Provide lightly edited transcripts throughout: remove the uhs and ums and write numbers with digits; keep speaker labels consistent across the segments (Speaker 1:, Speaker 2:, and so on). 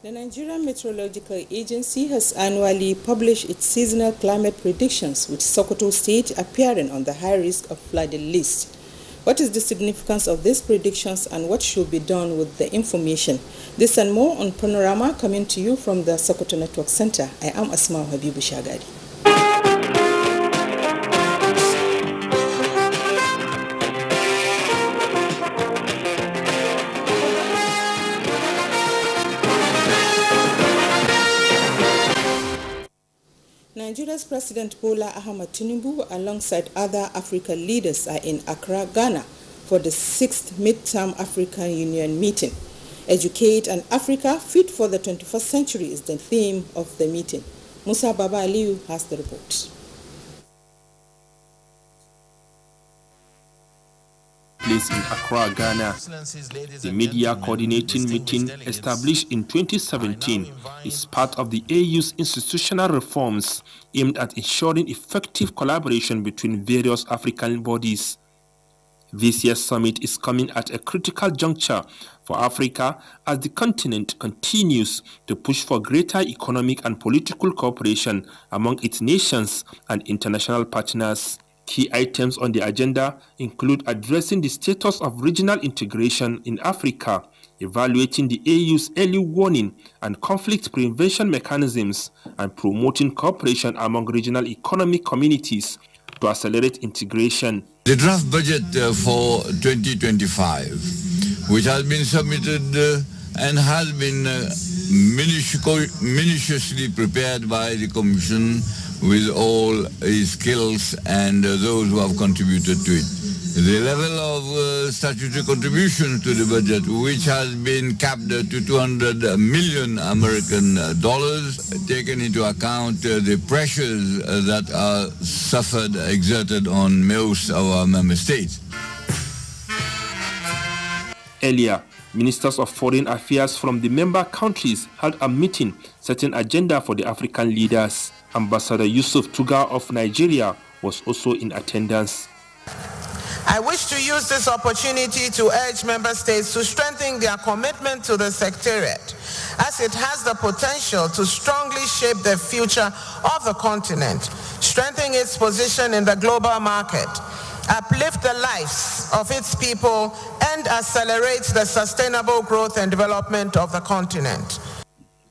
Speaker 1: The Nigerian Meteorological Agency has annually published its seasonal climate predictions, with Sokoto State appearing on the high risk of flooding list. What is the significance of these predictions and what should be done with the information? This and more on Panorama, coming to you from the Sokoto Network Center. I am Asma Habibu Shagari. Nigeria's President Bola Ahmed Tinubu, alongside other African leaders, are in Accra, Ghana, for the 6th Mid-Term African Union meeting. Educate an Africa fit for the 21st century is the theme of the meeting. Musa Baba Aliyu has the report.
Speaker 2: Place in Accra, Ghana. The media coordinating meeting, established in 2017, is part of the AU's institutional reforms aimed at ensuring effective collaboration between various African bodies. This year's summit is coming at a critical juncture for Africa as the continent continues to push for greater economic and political cooperation among its nations and international partners. Key items on the agenda include addressing the status of regional integration in Africa, evaluating the AU's early warning and conflict prevention mechanisms, and promoting cooperation among regional economic communities to accelerate integration.
Speaker 3: The draft budget for 2025, which has been submitted and has been minutiously prepared by the Commission with all its skills and those who have contributed to it. The level of statutory contribution to the budget, which has been capped to $200 million American dollars, taken into account the pressures that are exerted on most of our member states.
Speaker 2: Earlier, Ministers of Foreign Affairs from the member countries held a meeting setting agenda for the African leaders. Ambassador Yusuf Tuga of Nigeria was also in attendance.
Speaker 4: I wish to use this opportunity to urge member states to strengthen their commitment to the secretariat, as it has the potential to strongly shape the future of the continent, strengthen its position in the global market, uplift the lives of its people, and accelerate the sustainable growth and development of the continent.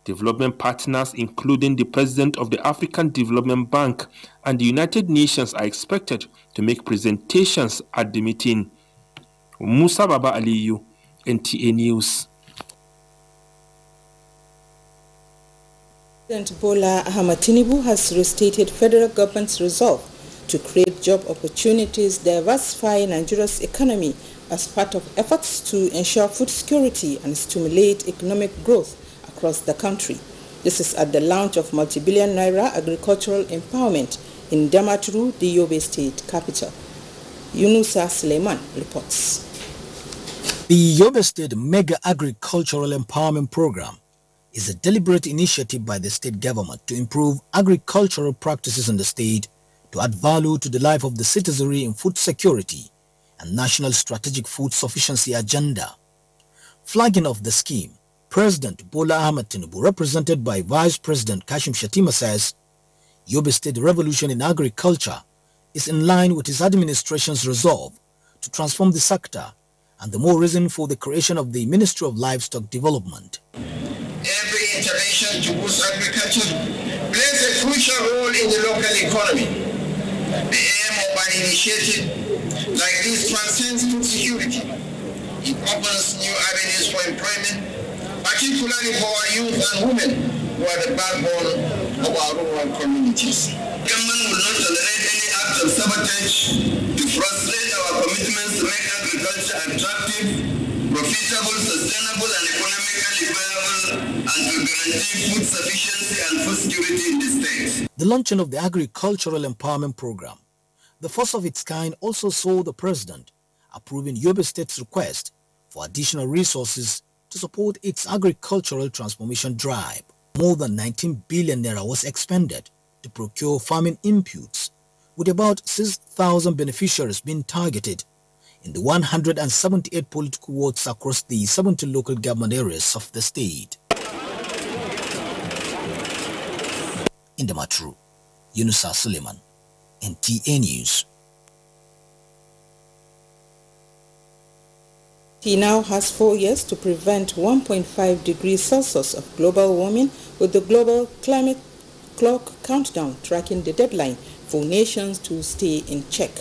Speaker 2: Development partners, including the President of the African Development Bank and the United Nations, are expected to make presentations at the meeting. Musa Baba Aliyu, NTA News.
Speaker 1: President Bola Ahmed Tinubu has restated federal government's resolve to create job opportunities, diversify Nigeria's economy as part of efforts to ensure food security and stimulate economic growth across the country. This is at the launch of multi-billion naira agricultural empowerment in Damaturu, the Yobe State capital. Yunusa Suleiman reports.
Speaker 5: The Yobe State Mega Agricultural Empowerment Program is a deliberate initiative by the state government to improve agricultural practices in the state, to add value to the life of the citizenry in food security and national strategic food sufficiency agenda. Flagging off the scheme, President Bola Ahmed Tinubu, represented by Vice President Kashim Shettima, says Yobe State revolution in agriculture is in line with his administration's resolve to transform the sector, and the more reason for the creation of the Ministry of Livestock Development.
Speaker 6: Every intervention to boost agriculture plays a crucial role in the local economy. The aim of an initiative like this transcends food security. It opens new avenues for employment, particularly for our youth and women, who are the backbone of our rural communities. Government will not tolerate any act of sabotage to frustrate our commitments to make agriculture attractive, profitable, sustainable, and economically viable, and to guarantee food sufficiency and food security in the state.
Speaker 5: The launching of the Agricultural Empowerment Program The first of its kind also saw the president approving Yobe State's request for additional resources to support its agricultural transformation drive. More than 19 billion naira was expended to procure farming inputs, with about 6,000 beneficiaries being targeted in the 178 political wards across the 70 local government areas of the state. In the Matru, Yunusa Suleiman, NTA News.
Speaker 1: He now has 4 years to prevent 1.5 degrees Celsius of global warming, with the global climate clock countdown tracking the deadline for nations to stay in check.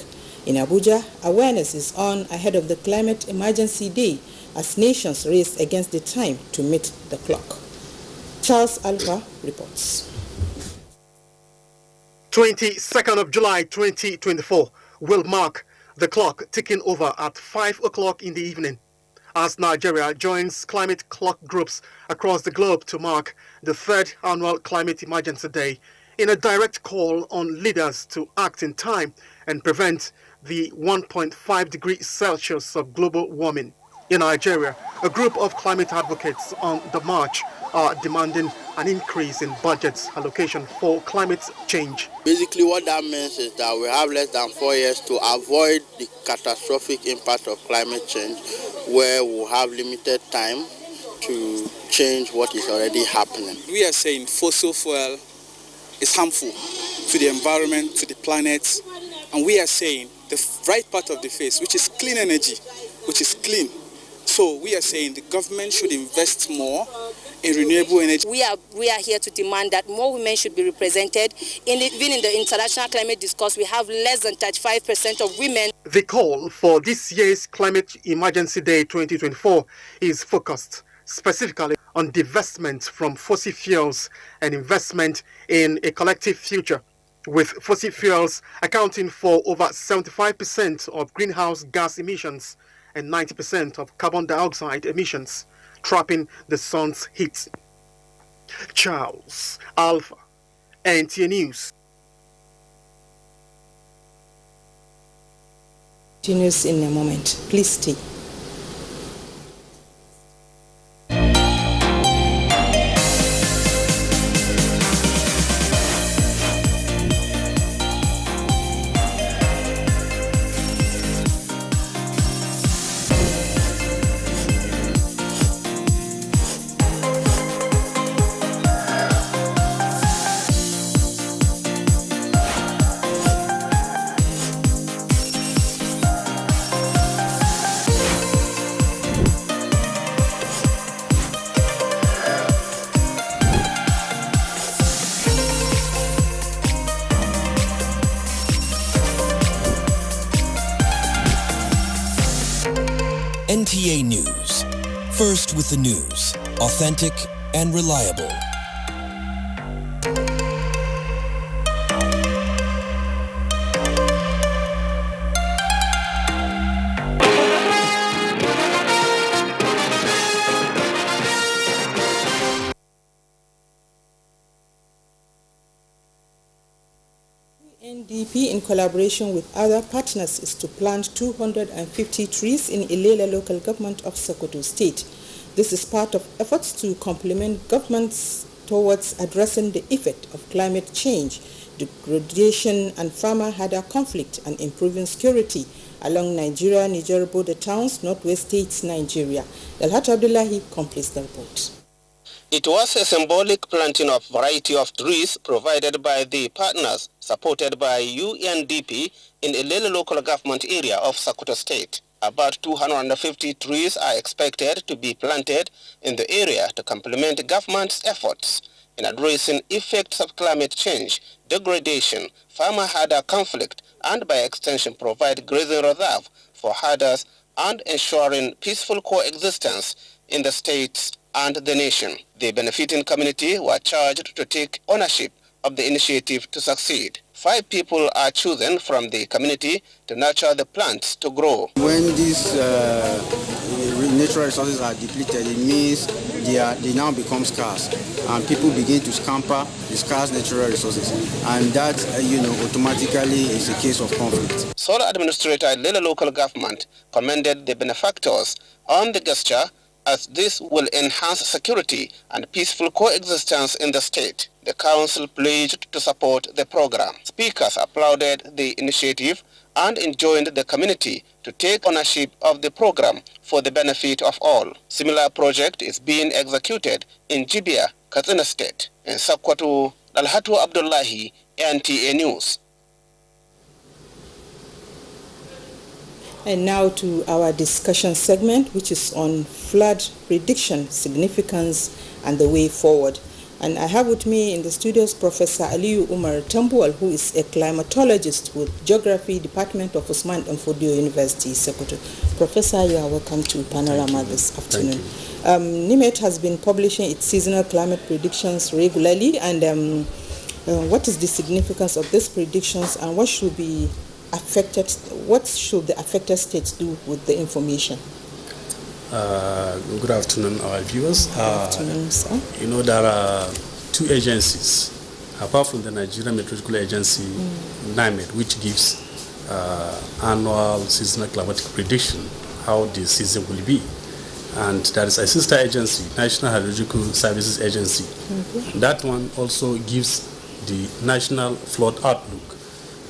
Speaker 1: In Abuja, awareness is on ahead of the Climate Emergency Day as nations race against the time to meet the clock. Charles Alpha reports.
Speaker 7: 22nd of July 2024 will mark the clock ticking over at 5 o'clock in the evening, as Nigeria joins climate clock groups across the globe to mark the 3rd annual Climate Emergency Day, in a direct call on leaders to act in time and prevent the 1.5 degrees Celsius of global warming. In Nigeria, a group of climate advocates on the march are demanding an increase in budget allocation for climate change.
Speaker 8: Basically, what that means is that we have less than 4 years to avoid the catastrophic impact of climate change, where we have limited time to change what is already happening.
Speaker 9: We are saying fossil fuel is harmful to the environment, to the planet, and we are saying the right part of the face, which is clean energy, which is clean. So we are saying the government should invest more in renewable energy.
Speaker 10: We are here to demand that more women should be represented. Even in the international climate discourse, we have less than 35% of women.
Speaker 7: The call for this year's Climate Emergency Day 2024 is focused specifically on divestment from fossil fuels and investment in a collective future, with fossil fuels accounting for over 75% of greenhouse gas emissions and 90% of carbon dioxide emissions, trapping the sun's heat. Charles Alpha, NTA News.
Speaker 1: Continues in a moment. Please stay.
Speaker 11: NTA News. First with the news, authentic and reliable.
Speaker 1: NDP, in collaboration with other partners, is to plant 250 trees in Ilela local government of Sokoto State. This is part of efforts to complement governments towards addressing the effect of climate change, degradation and farmer-herder conflict, and improving security along Niger border towns, northwest states, Nigeria. Elhat Abdullahi completes the report.
Speaker 12: It was a symbolic planting of variety of trees provided by the partners supported by UNDP in Ilela local government area of Sokoto State. About 250 trees are expected to be planted in the area to complement government's efforts in addressing effects of climate change, degradation, farmer-herder conflict, and by extension provide grazing reserve for herders and ensuring peaceful coexistence in the states and the nation. The benefiting community were charged to take ownership of the initiative to succeed. 5 people are chosen from the community to nurture the plants to grow.
Speaker 13: When these natural resources are depleted, it means they now become scarce, and people begin to scamper the scarce natural resources, and that automatically is a case of conflict.
Speaker 12: Sole Administrator at Lele local government commended the benefactors on the gesture, as this will enhance security and peaceful coexistence in the state. The council pledged to support the program. Speakers applauded the initiative and enjoined the community to take ownership of the program for the benefit of all. Similar project is being executed in Jibia, Katsina State. In Sokoto, Dalhatu Abdullahi, NTA News.
Speaker 1: And now to our discussion segment, which is on flood prediction, significance, and the way forward. And I have with me in the studios Professor Aliyu Umar Tambuwal, who is a climatologist with Geography Department of Usman Danfodio University, Sokoto. Professor, you are welcome to Panorama this afternoon. NIMET has been publishing its seasonal climate predictions regularly, and what is the significance of these predictions, and what should the affected states do with the information?
Speaker 14: Good afternoon, our viewers.
Speaker 1: Good afternoon, sir.
Speaker 14: There are two agencies, apart from the Nigerian Meteorological Agency, NIMET, which gives annual seasonal climatic prediction, how the season will be. And there is a sister agency, National Hydrological Services Agency. That one also gives the national flood outlook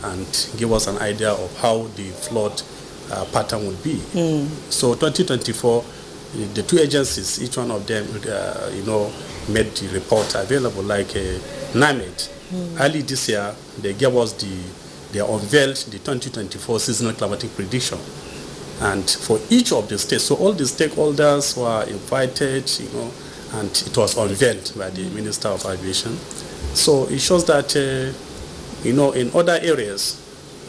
Speaker 14: and give us an idea of how the flood pattern would be. So 2024, the two agencies, each one of them, made the report available. Like NIMET, early this year, they gave us they unveiled the 2024 seasonal climatic prediction, and for each of the states. So all the stakeholders were invited, and it was unveiled by the Minister of Aviation. So it shows that in other areas,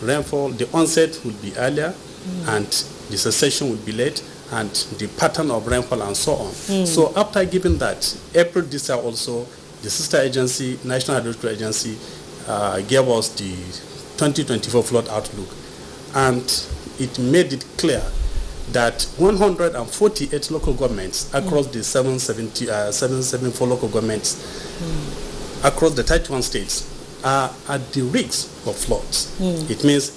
Speaker 14: rainfall, the onset will be earlier, and the cessation will be late, and the pattern of rainfall and so on. So after giving that, April this year also, the sister agency, National Hydrological Agency, gave us the 2024 flood outlook, and it made it clear that 148 local governments across the 774 local governments across the 31 states are at the risk of floods. It means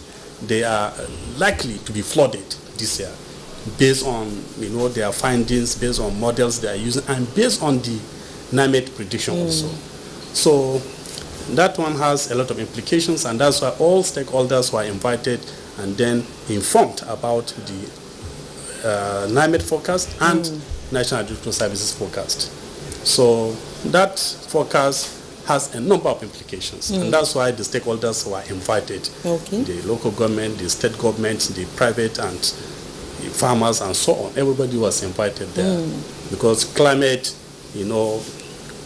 Speaker 14: they are likely to be flooded this year, based on their findings, based on models they are using, and based on the NIMET prediction also. So that one has a lot of implications, and that's why all stakeholders were invited and then informed about the NIMET forecast and National Hydrological Services forecast. So that forecast has a number of implications, and that's why the stakeholders were invited. The local government, the state government, the private and the farmers and so on. Everybody was invited there because climate,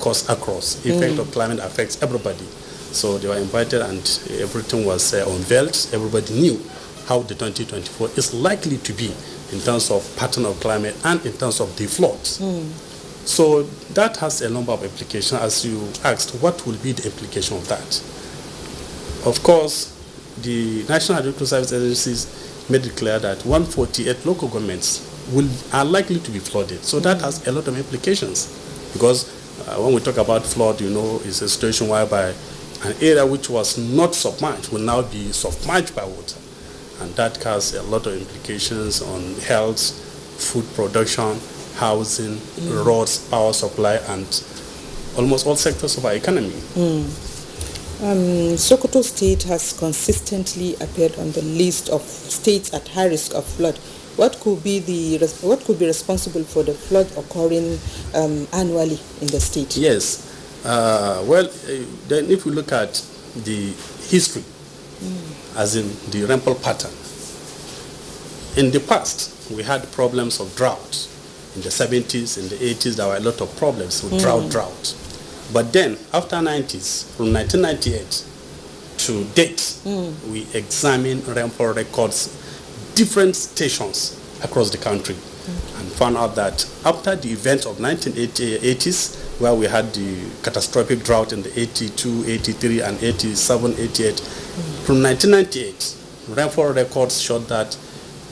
Speaker 14: cuts across. Effect of climate affects everybody. So they were invited, and everything was unveiled. Everybody knew how the 2024 is likely to be in terms of pattern of climate and in terms of the floods. So that has a number of implications. As you asked, what will be the implication of that? Of course, the National Hydrological Service Agencies made it clear that 148 local governments are likely to be flooded. So that has a lot of implications, because when we talk about flood, it's a situation whereby an area which was not submerged will now be submerged by water. And that has a lot of implications on health, food production, housing, roads, power supply, and almost all sectors of our economy.
Speaker 1: Sokoto State has consistently appeared on the list of states at high risk of flood. What could be responsible for the flood occurring annually in the state?
Speaker 14: Yes. Then if we look at the history, as in the rainfall pattern, in the past we had problems of drought. In the 70s, in the 80s, there were a lot of problems with drought. But then, after 90s, from 1998 to date, we examined rainfall records, different stations across the country, and found out that after the event of 1980s, where we had the catastrophic drought in the 82, 83, and 87, 88, from 1998, rainfall records showed that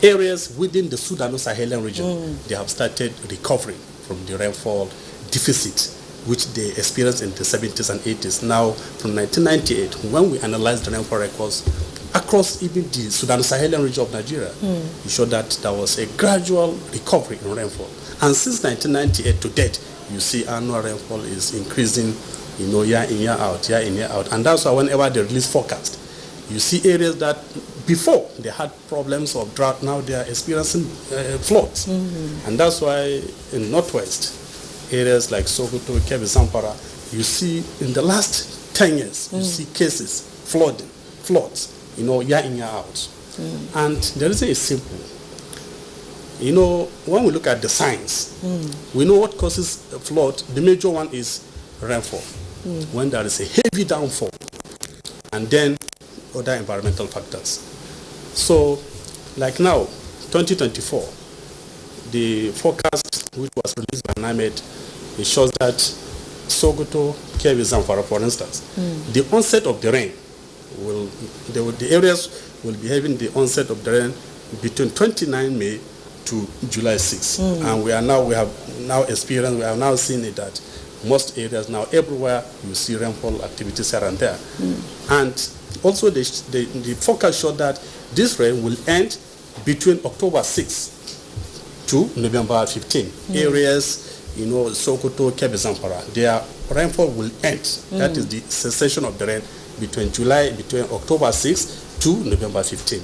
Speaker 14: areas within the Sudano-Sahelian region, they have started recovering from the rainfall deficit which they experienced in the 70s and 80s. Now, from 1998, when we analyzed the rainfall records across even the Sudan-Sahelian region of Nigeria, it showed that there was a gradual recovery in rainfall. And since 1998 to date, you see annual rainfall is increasing, year in, year out, year in, year out. And that's why whenever they release forecast, you see areas that before they had problems of drought, now they are experiencing floods. And that's why in Northwest, areas like Sokoto, Kebbi, Zamfara, you see in the last 10 years, you see cases, floods, year in, year out. And the reason is simple. When we look at the science, we know what causes a flood. The major one is rainfall, when there is a heavy downfall, and then other environmental factors. So, like now, 2024, the forecast which was released by NIMED, it shows that Sokoto, Kebbi, Zamfara, for instance, the onset of the rain the areas will be having the onset of the rain between 29 May to July 6. And we have now seen it that most areas now, everywhere you see rainfall activities here and there. And also the forecast showed that this rain will end between October 6 to November 15. Areas, Sokoto, Kebbi, Zamfara, their rainfall will end. That is the cessation of the rain between October 6 to November 15.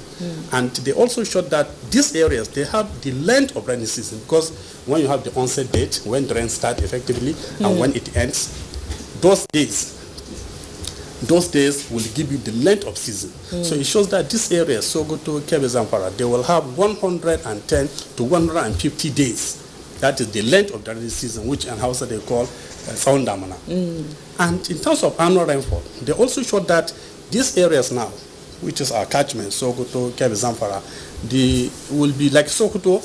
Speaker 14: And they also showed that these areas, they have the length of rainy season, because when you have the onset date, when the rain starts effectively, and when it ends, those days will give you the length of season. So it shows that this area, Sokoto, Kebbi, Zamfara, they will have 110 to 150 days. That is the length of the rainy season, which in Hausa they call Sound Damana. And in terms of annual rainfall, they also showed that these areas now, which is our catchment, Sokoto, Kebbi, Zamfara, will be like Sokoto,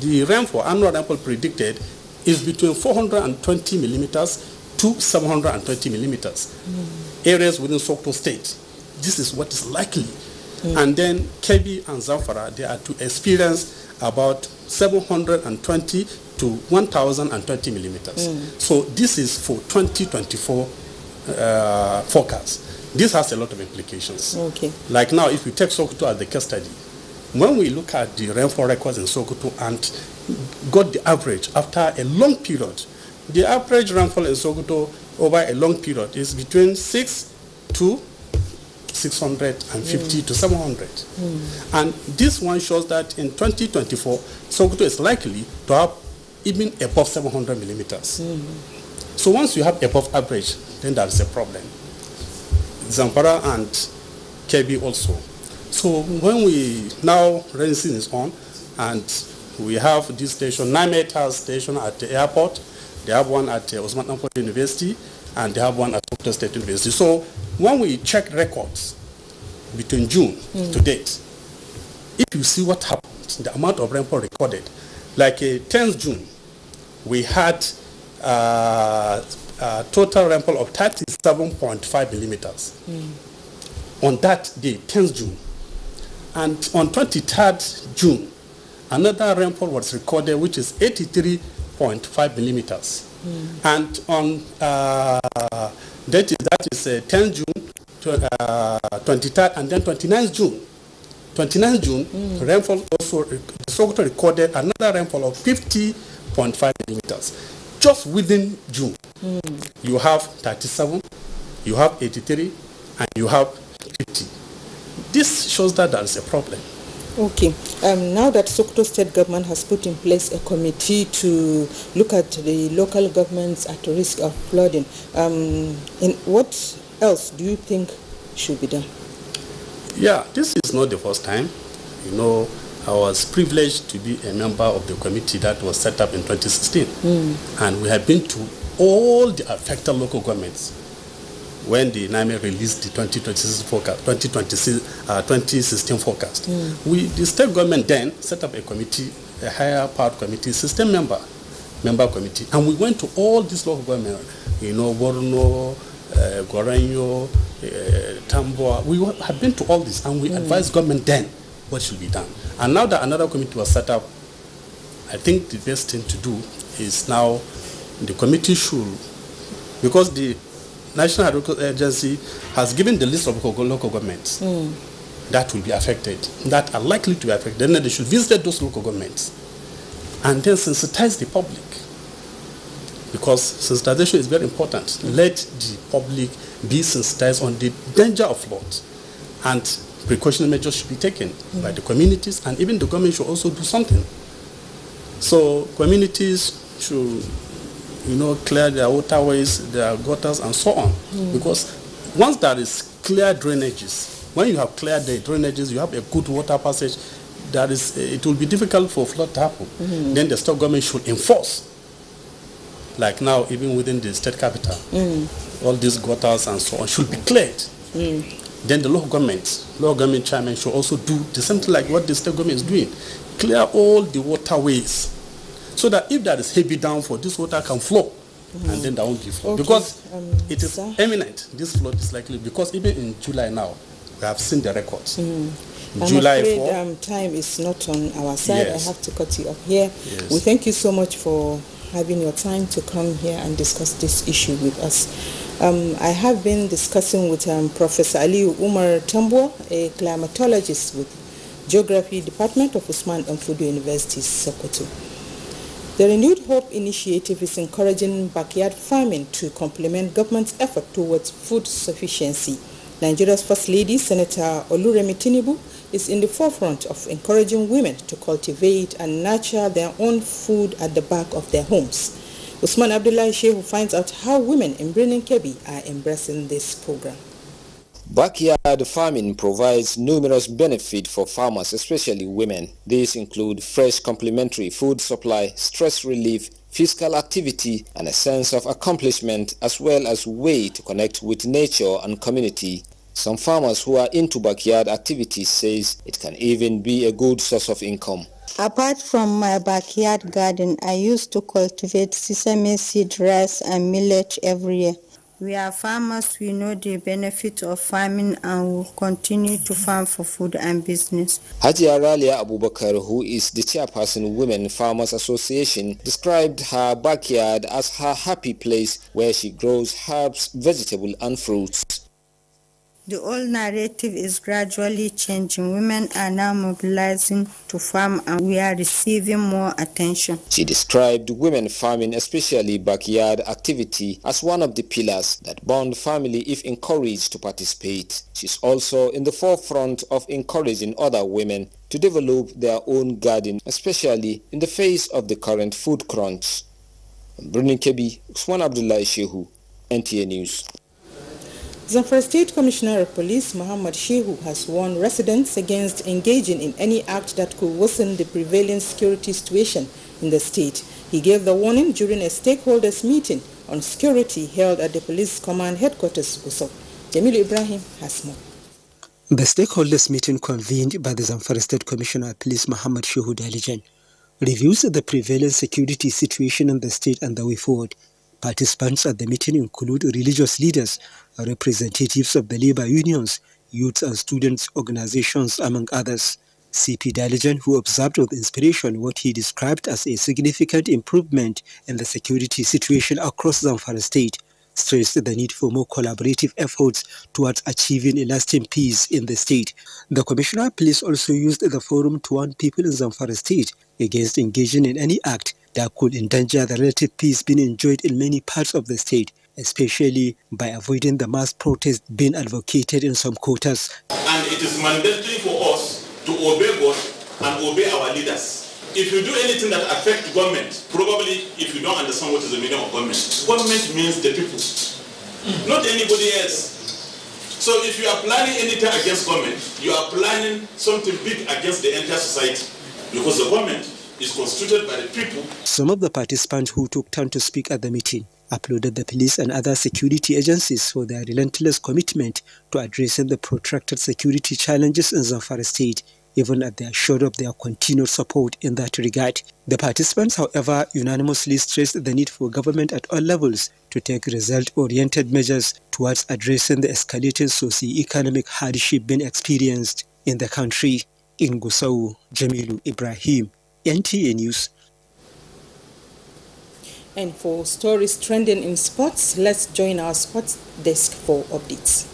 Speaker 14: the annual rainfall predicted is between 420 millimeters to 720 millimeters. Areas within Sokoto state, this is what is likely. And then Kebbi and Zamfara, they are to experience about 720 to 1,020 millimeters. So this is for 2024 forecast. This has a lot of implications. Like now, if you take Sokoto as the case study, when we look at the rainfall records in Sokoto and got the average after a long period, the average rainfall in Sokoto over a long period is between 6 to 650 to 700. And this one shows that in 2024, Sokoto is likely to have even above 700 millimeters. So once you have above average, then there is a problem. Zamfara and Kebbi also. So when we now rainy season is on, and we have this station, NIMED has station at the airport, they have one at Osman Danfodio University, and they have one at Sokoto State University. So when we check records between June to date, if you see what happened, the amount of rainfall recorded, like 10th June, we had total rainfall of 37.5 millimeters on that day, 10th June. And on 23rd June, another rainfall was recorded, which is 83.5 millimeters. And on that is 10th June, 23rd, and then 29th June. 29th June, rainfall also, Sokoto recorded another rainfall of 50.5 millimeters. Just within June, you have 37, you have 83, and you have 50. This shows that there is a problem.
Speaker 1: Okay. Now that Sokoto State government has put in place a committee to look at the local governments at risk of flooding, what else do you think should be done?
Speaker 14: Yeah, this is not the first time. I was privileged to be a member of the committee that was set up in 2016. And we have been to all the affected local governments when the NIMED released the 2016 forecast. The state government then set up a committee, a higher powered committee, system member committee, and we went to all these local governments, Borno, Goranyo, Tamboa. We have been to all this, and we advised government then what should be done. And now that another committee was set up, I think the best thing to do is now the committee should, because the National Hydrological Agency has given the list of local governments that will be affected, that are likely to be affected, then they should visit those local governments and then sensitize the public. Because sensitization is very important. Let the public be sensitized on the danger of flood, and precautionary measures should be taken by the communities, and even the government should also do something. So communities should, clear their waterways, their gutters, and so on. Because once there is clear drainages, when you have cleared the drainages, you have a good water passage, it will be difficult for flood to happen. Then the state government should enforce. Like now, even within the state capital, all these gutters and so on should be cleared. Then the local government chairman should also do the same thing like what the state government is doing. Clear all the waterways, so that if there is heavy downfall, this water can flow, and then there won't be flood. Okay. Because it is imminent, this flood is likely, because even in July now, we have seen the records. July 4.
Speaker 1: Time is not on our side.
Speaker 14: Yes.
Speaker 1: I have to cut you off here.
Speaker 14: Yes.
Speaker 1: We thank you so much for having your time to come here and discuss this issue with us. I have been discussing with Professor Aliyu Umar Tambua, a climatologist with Geography Department of Usman Danfodio University, Sokoto. The Renewed Hope initiative is encouraging backyard farming to complement government's effort towards food sufficiency. Nigeria's First Lady, Senator Oluremi Tinubu, is in the forefront of encouraging women to cultivate and nurture their own food at the back of their homes. Usman Abdullahi Shehu finds out how women in Birnin Kebbi are embracing this program.
Speaker 15: Backyard farming provides numerous benefits for farmers, especially women. These include fresh complementary food supply, stress relief, physical activity, and a sense of accomplishment, as well as way to connect with nature and community. Some farmers who are into backyard activities says it can even be a good source of income.
Speaker 16: Apart from my backyard garden, I used to cultivate sesame seed, rice, and millet every year. We are farmers, we know the benefit of farming and will continue to farm for food and business.
Speaker 15: Hajiya Ralia Abubakar, who is the chairperson of Women Farmers Association, described her backyard as her happy place where she grows herbs, vegetables, and fruits.
Speaker 16: The old narrative is gradually changing. Women are now mobilizing to farm and we are receiving more attention.
Speaker 15: She described women farming, especially backyard activity, as one of the pillars that bond family if encouraged to participate. She's also in the forefront of encouraging other women to develop their own garden, especially in the face of the current food crunch. Birnin Kebbi, Usman Abdullahi Shehu, NTA News.
Speaker 1: Zamfara State Commissioner of Police Muhammad Shehu has warned residents against engaging in any act that could worsen the prevailing security situation in the state. He gave the warning during a stakeholders meeting on security held at the police command headquarters, Gusau. Jamilu Ibrahim has more.
Speaker 17: The stakeholders meeting convened by the Zamfara State Commissioner of Police Muhammad Shehu Dalijan reviews the prevailing security situation in the state and the way forward. Participants at the meeting include religious leaders, representatives of the labor unions, youth and students organizations, among others. CP Dalijan, who observed with inspiration what he described as a significant improvement in the security situation across Zamfara state, stressed the need for more collaborative efforts towards achieving a lasting peace in the state. The Commissioner of Police also used the forum to warn people in Zamfara state against engaging in any act that could endanger the relative peace being enjoyed in many parts of the state, especially by avoiding the mass protests being advocated in some quarters.
Speaker 18: And it is mandatory for us to obey God and obey our leaders. If you do anything that affects government, probably if you don't understand what is the meaning of government, government means the people, not anybody else. So if you are planning anything against government, you are planning something big against the entire society, because the government is constituted by the people.
Speaker 17: Some of the participants who took turn to speak at the meeting applauded the police and other security agencies for their relentless commitment to addressing the protracted security challenges in Zamfara state, even as they assured of their continued support in that regard. The participants, however, unanimously stressed the need for government at all levels to take result-oriented measures towards addressing the escalating socio-economic hardship being experienced in the country. In Gusau, Jamilu Ibrahim, NTA News.
Speaker 1: And for stories trending in sports, let's join our sports desk for updates.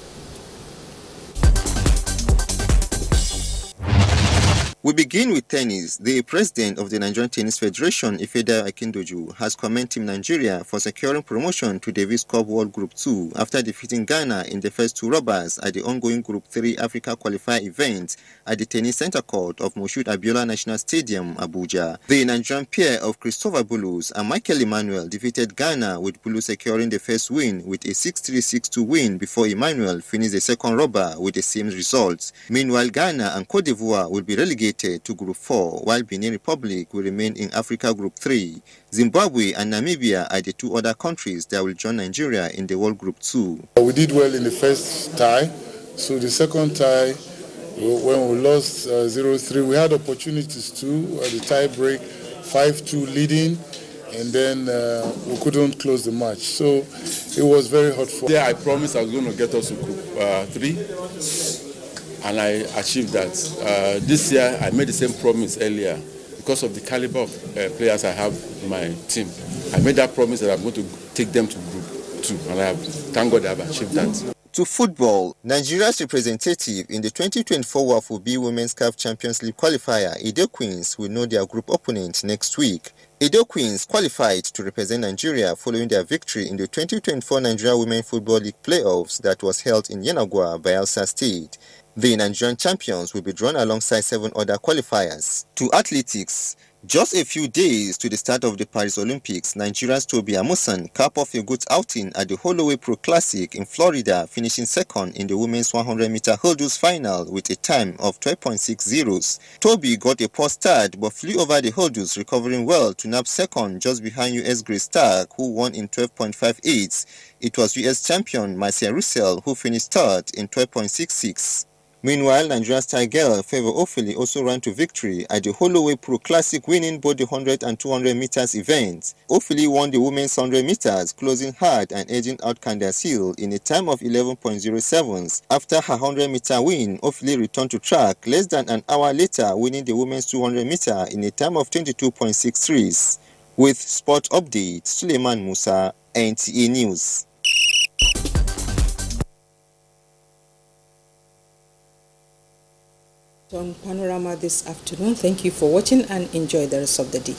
Speaker 19: We begin with tennis. The president of the Nigerian Tennis Federation, Ifedayo Akindoju, has commended Team Nigeria for securing promotion to Davis Cup World Group 2 after defeating Ghana in the first two rubbers at the ongoing Group 3 Africa Qualifier event at the Tennis Center Court of Moshood Abiola National Stadium, Abuja. The Nigerian pair of Christopher Bulus and Michael Emmanuel defeated Ghana, with Bulus securing the first win with a 6-3, 6-2 win before Emmanuel finished the second rubber with the same results. Meanwhile, Ghana and Cote d'Ivoire will be relegated to Group 4, while Benin Republic will remain in Africa Group 3. Zimbabwe and Namibia are the two other countries that will join Nigeria in the World Group 2.
Speaker 20: We did well in the first tie, so the second tie, when we lost 0-3, we had opportunities too, the tie break, 5-2 leading, and then we couldn't close the match. So it was very hard for us.
Speaker 21: Yeah, I promised I was going to get us to Group 3. And I achieved that. This year, I made the same promise earlier because of the caliber of players I have in my team. I made that promise that I'm going to take them to Group 2, and thank God I've achieved that.
Speaker 19: To football, Nigeria's representative in the 2024 WAFU B Women's CAF Champions League qualifier, Edo Queens, will know their group opponent next week. Edo Queens qualified to represent Nigeria following their victory in the 2024 Nigeria Women Football League playoffs that was held in Yenagoa, Bayelsa State. The Nigerian champions will be drawn alongside 7 other qualifiers. To athletics, just a few days to the start of the Paris Olympics, Nigeria's Toby Amusan capped off a good outing at the Holloway Pro Classic in Florida, finishing second in the women's 100-meter hurdles final with a time of 12.60. Toby got a poor start but flew over the hurdles, recovering well to nab second just behind US Grace Stark, who won in 12.58. It was US champion Marcia Russell who finished third in 12.66. Meanwhile, Nigeria's star girl Favor Ofili also ran to victory at the Holloway Pro Classic, winning both the 100 and 200 meters events. Ofili won the women's 100 meters, closing hard and edging out Candace Hill in a time of 11.07. After her 100-meter win, Ofili returned to track less than an hour later, winning the women's 200 meter in a time of 22.63. With sport update, Suleiman Musa, NTA News.
Speaker 1: On Panorama this afternoon. Thank you for watching and enjoy the rest of the day.